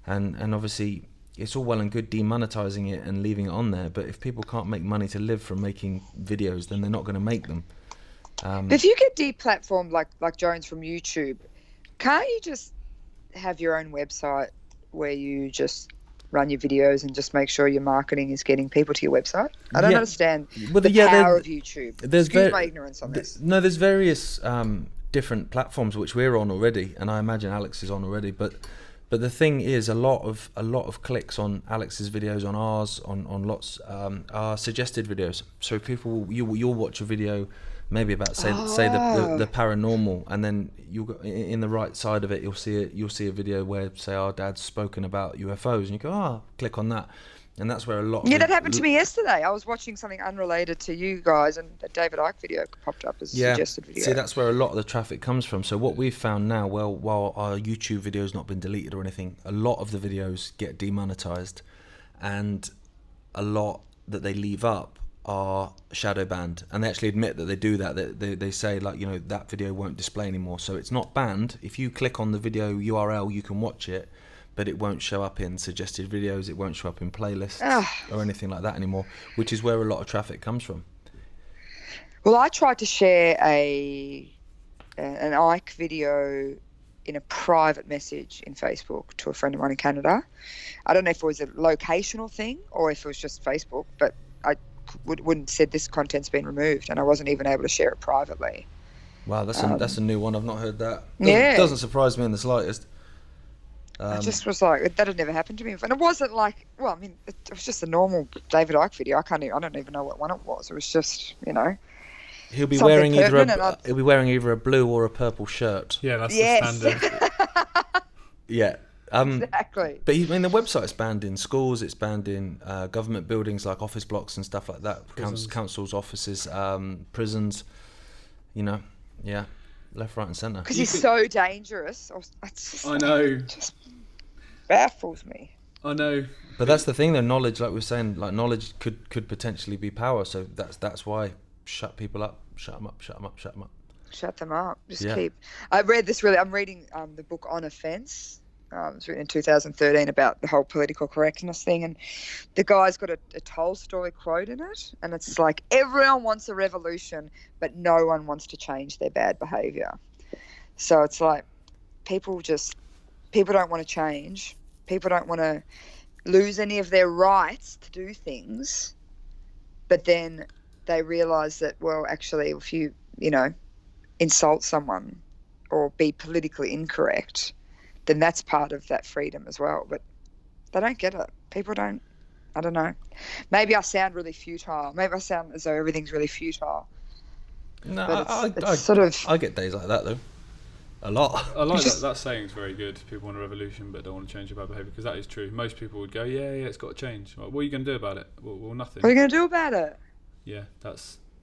And obviously, it's all well and good demonetizing it and leaving it on there, but if people can't make money to live from making videos, then they're not going to make them. But if you get deplatformed like Jones from YouTube, can't you just have your own website where you just run your videos and just make sure your marketing is getting people to your website? I don't understand the power of YouTube. Excuse my ignorance on this. No, there's various different platforms which we're on already, and I imagine Alex is on already. But the thing is, a lot of clicks on Alex's videos, on ours, on lots are suggested videos. So people, you'll watch a video maybe about say the paranormal, and then you'll go in the right side of it, you'll see a video where, say, our dad's spoken about UFOs, and you go, click on that. And that's where a lot that happened to me yesterday. I was watching something unrelated to you guys, and the David Icke video popped up as a suggested video. See, that's where a lot of the traffic comes from. So what we've found now, while our YouTube video's not been deleted or anything, a lot of the videos get demonetized, and a lot that they leave up are shadow banned, and they actually admit that they do that. They say, like, that video won't display anymore. So it's not banned. If you click on the video URL, you can watch it, but it won't show up in suggested videos, it won't show up in playlists or anything like that anymore, which is where a lot of traffic comes from. Well, I tried to share an Icke video in a private message in Facebook to a friend of mine in Canada. I don't know if it was a locational thing or if it was just Facebook, but I wouldn't said this content's been removed, and I wasn't even able to share it privately. Wow, that's a new one. I've not heard that. Doesn't surprise me in the slightest. I just was like, that had never happened to me. And it wasn't like, well, I mean, it was just a normal David Icke video. I don't even know what one it was. It was just, He'll be wearing either a blue or a purple shirt. Yeah, that's the standard. Yeah. Exactly. But the website's banned in schools, it's banned in government buildings like office blocks and stuff like that, councils' offices, prisons, yeah, left, right and centre. Because he's so dangerous. I know. It just baffles me. I know. But that's the thing though, knowledge, like we're saying, like knowledge could potentially be power, so that's why shut people up, shut them up. Shut them up. Just keep. I'm reading the book On Offence. It was written in 2013 about the whole political correctness thing, and the guy's got a Tolstoy quote in it, and it's like, everyone wants a revolution, but no one wants to change their bad behaviour. So it's like people don't want to change. People don't want to lose any of their rights to do things, but then they realise that, well, actually, if you, insult someone or be politically incorrect, then that's part of that freedom as well. But they don't get it. People don't. I don't know. Maybe I sound really futile. Maybe I sound as though everything's really futile. No, I get days like that though. A lot. I like that saying's very good. People want a revolution but don't want to change their bad behaviour, because that is true. Most people would go, yeah, it's got to change. Like, what are you going to do about it? Well, nothing. What are you going to do about it? Yeah,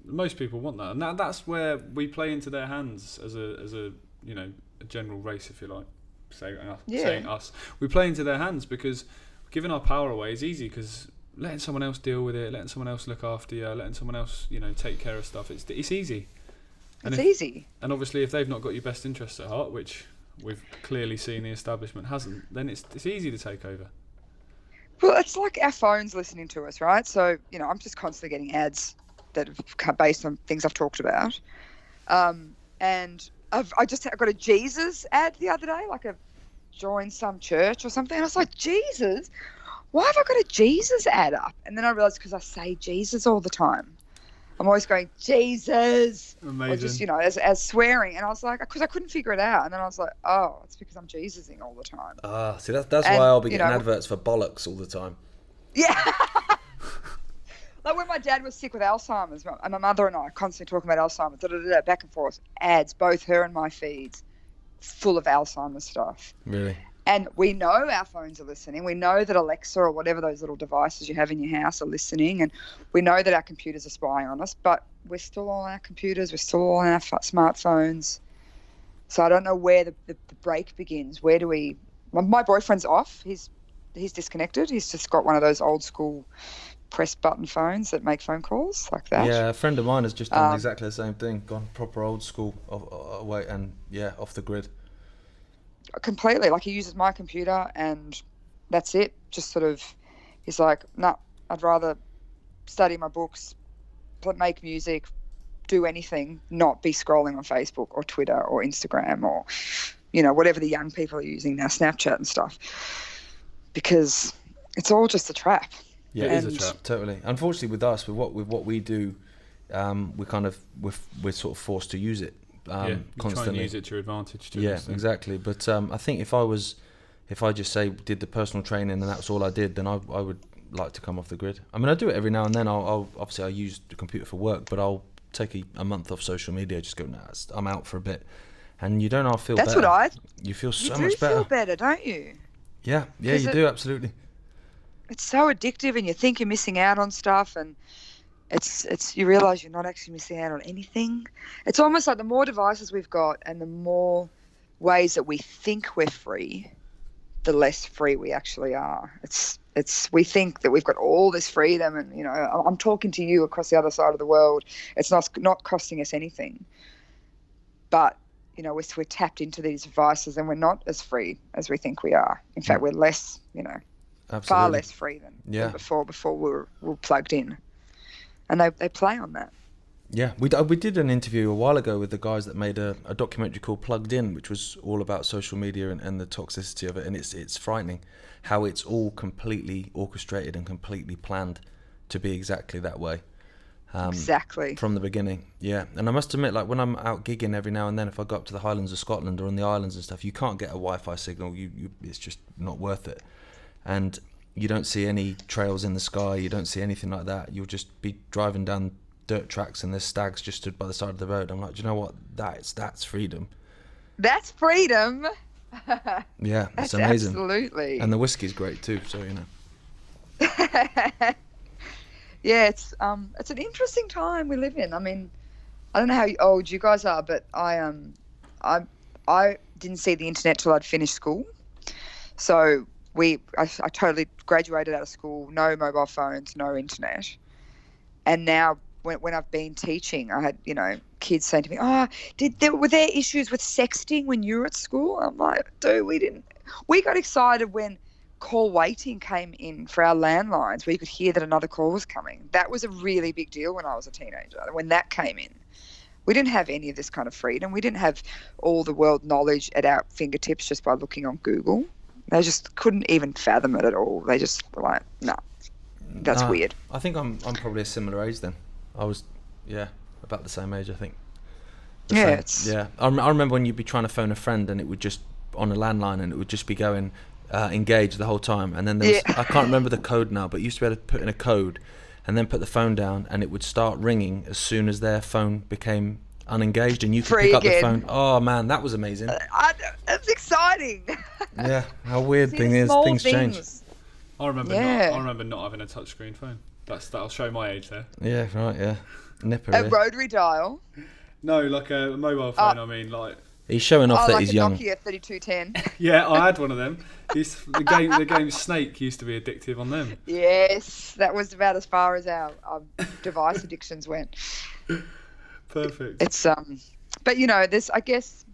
most people want that, and that's where we play into their hands as a a general race, if you like. Saying us, we play into their hands, because giving our power away is easy, because letting someone else deal with it, letting someone else look after you, letting someone else take care of stuff, it's easy. Easy. And obviously, if they've not got your best interests at heart, which we've clearly seen the establishment hasn't, then it's easy to take over. Well, it's like our phones listening to us, right? So I'm just constantly getting ads that are based on things I've talked about, and I got a Jesus ad the other day, like a join some church or something. And I was like, Jesus? Why have I got a Jesus ad up? And then I realised because I say Jesus all the time. I'm always going, Jesus. Amazing. Or just, as swearing. And I was like, because I couldn't figure it out. And then I was like, oh, it's because I'm Jesusing all the time. See, that's why I'll be getting adverts for bollocks all the time. Yeah. Like when my dad was sick with Alzheimer's, and my mother and I constantly talking about Alzheimer's, back and forth, ads, both her and my feeds, full of Alzheimer's stuff. Really? And we know our phones are listening. We know that Alexa or whatever those little devices you have in your house are listening, and we know that our computers are spying on us, but we're still all on our computers, we're still all on our smartphones. So I don't know where the break begins. Where do we? My boyfriend's off. He's disconnected. He's just got one of those old school press button phones that make phone calls like that. Yeah, a friend of mine has just done exactly the same thing. Gone proper old school away and off the grid. Completely. Like, he uses my computer and that's it. Just sort of, he's like, nah, I'd rather study my books, make music, do anything, not be scrolling on Facebook or Twitter or Instagram or, whatever the young people are using now, Snapchat and stuff, because it's all just a trap. Yeah, it is a trap, totally. Unfortunately, with us, with what we do, we're sort of forced to use it constantly. Try and use it to your advantage too. Yeah, exactly. But I think if I just say did the personal training and that's all I did, then I would like to come off the grid. I mean, I do it every now and then. I'll obviously I use the computer for work, but I'll take a month off social media. Just go, I'm out for a bit, and you don't all feel. That's better. You feel so much better. You feel better, don't you? Yeah, you do, absolutely. It's so addictive, and you think you're missing out on stuff, and it's you realise you're not actually missing out on anything. It's almost like the more devices we've got and the more ways that we think we're free, the less free we actually are. We think that we've got all this freedom, and I'm talking to you across the other side of the world. It's not costing us anything, but we're tapped into these devices and we're not as free as we think we are. In fact, we're less, Absolutely. far less free than before we were plugged in. And they play on that. Yeah, we did an interview a while ago with the guys that made a documentary called Plugged In, which was all about social media and the toxicity of it. And it's frightening how it's all completely orchestrated and completely planned to be exactly that way. Exactly. From the beginning, yeah. And I must admit, like when I'm out gigging every now and then, if I go up to the Highlands of Scotland or on the islands and stuff, you can't get a Wi-Fi signal. It's just not worth it. And you don't see any trails in the sky. You don't see anything like that. You'll just be driving down dirt tracks and there's stags just stood by the side of the road. I'm like, do you know what? That's freedom. That's freedom. Yeah, it's amazing. Absolutely. And the whiskey's great too, so Yeah, it's an interesting time we live in. I mean, I don't know how old you guys are, but I didn't see the internet till I'd finished school. So I totally graduated out of school, no mobile phones, no internet. And now when I've been teaching, I had, kids saying to me, were there issues with sexting when you were at school? I'm like, dude, we didn't. We got excited when call waiting came in for our landlines where you could hear that another call was coming. That was a really big deal when I was a teenager, when that came in. We didn't have any of this kind of freedom. We didn't have all the world knowledge at our fingertips just by looking on Google. They just couldn't even fathom it at all. They just were like, no, that's weird. I think I'm probably a similar age then. I was, about the same age, I think. I remember when you'd be trying to phone a friend and it would just, on a landline, and it would just be going, engage the whole time. And then there was, I can't remember the code now, but you used to be able to put in a code and then put the phone down and it would start ringing as soon as their phone became unengaged and you could pick up the phone. Oh man, that was amazing. That's exciting. Yeah, how weird things change. I remember not having a touchscreen phone. That'll show my age there. Yeah, right, yeah. Nipper. A rotary dial? No, like a mobile phone. I mean, like. He's showing off that like he's young. Nokia 3210. Yeah, I had one of them. The game Snake used to be addictive on them. Yes, that was about as far as our device addictions went. Perfect. It's but there's I guess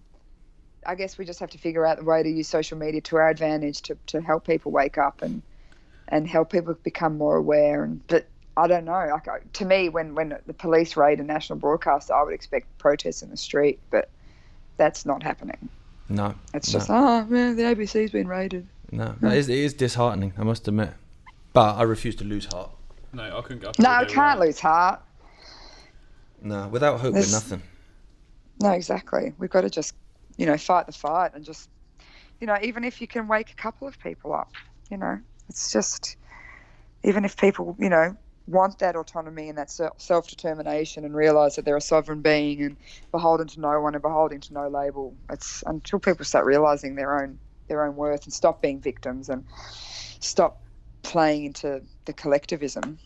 we just have to figure out the way to use social media to our advantage to help people wake up and help people become more aware. But I don't know. To me, when the police raid a national broadcaster, I would expect protests in the street, but that's not happening. No. It's just, the ABC's been raided. No, it is disheartening, I must admit. But I refuse to lose heart. No, I couldn't go. No, I can't lose heart. No, without hope, we're nothing. No, exactly. We've got to just, fight the fight and just, even if you can wake a couple of people up, it's just, even if people, want that autonomy and that self-determination and realise that they're a sovereign being and beholden to no one and beholden to no label. It's until people start realising their own worth and stop being victims and stop playing into the collectivism.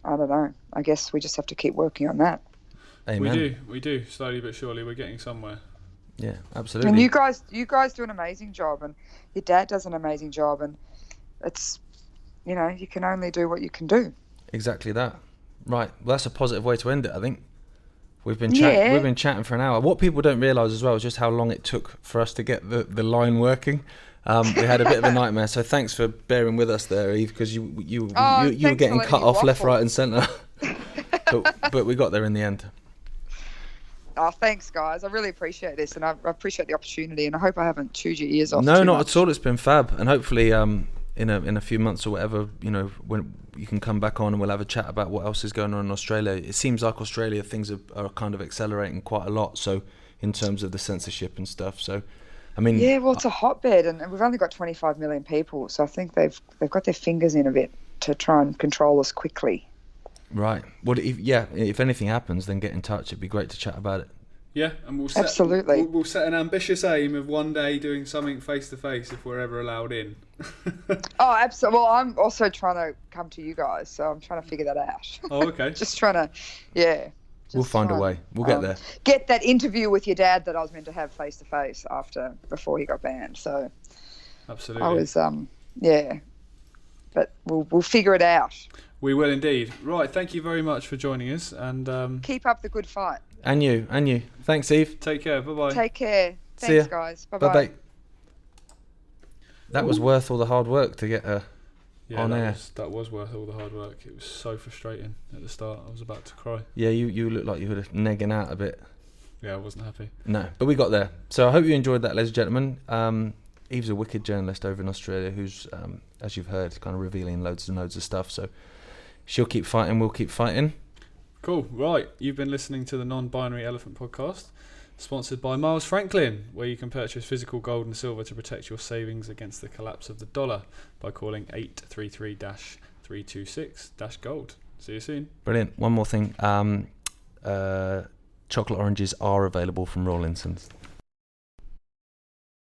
I don't know. I guess we just have to keep working on that. Amen. We do. Slowly but surely we're getting somewhere. Yeah, absolutely. And you guys do an amazing job, and your dad does an amazing job, and it's, you can only do what you can do. Exactly that. Right. Well, that's a positive way to end it, I think. We've been chatting for an hour. What people don't realise as well is just how long it took for us to get the line working. We had a bit of a nightmare, so thanks for bearing with us there, Eve, because you were getting cut off left, right, and centre. but we got there in the end. Oh, thanks, guys. I really appreciate this, and I appreciate the opportunity, and I hope I haven't chewed your ears off. No, too not much. at all. It's been fab, and hopefully, in a few months or whatever, when you can come back on and we'll have a chat about what else is going on in Australia. It seems like Australia things are kind of accelerating quite a lot. So in terms of the censorship and stuff. So, I mean, yeah, well, it's a hotbed, and we've only got 25 million people, so I think they've got their fingers in a bit to try and control us quickly. Right. Well, if anything happens, then get in touch. It'd be great to chat about it. Yeah, and we'll set an ambitious aim of one day doing something face to face if we're ever allowed in. Oh, absolutely. Well, I'm also trying to come to you guys, so I'm trying to figure that out. Oh, okay. Just trying to, yeah. We'll find a way. We'll get there. Get that interview with your dad that I was meant to have face to face before he got banned. So absolutely. I was yeah. But we'll figure it out. We will indeed. Right, thank you very much for joining us, and keep up the good fight. And you. Thanks, Eve. Take care. Bye-bye. Take care. See ya. Thanks, guys. Bye-bye. Bye-bye. That was worth all the hard work to get her on air. That was worth all the hard work. It was so frustrating at the start. I was about to cry. Yeah, you looked like you were negging out a bit. Yeah, I wasn't happy. No, but we got there. So I hope you enjoyed that, ladies and gentlemen. Eve's a wicked journalist over in Australia who's, as you've heard, kind of revealing loads and loads of stuff. So she'll keep fighting, we'll keep fighting. Cool. Right. You've been listening to the Non-Binary Elephant Podcast, sponsored by Miles Franklin, where you can purchase physical gold and silver to protect your savings against the collapse of the dollar by calling 833-326-gold. See you soon. Brilliant. One more thing. Chocolate oranges are available from Rawlinson's.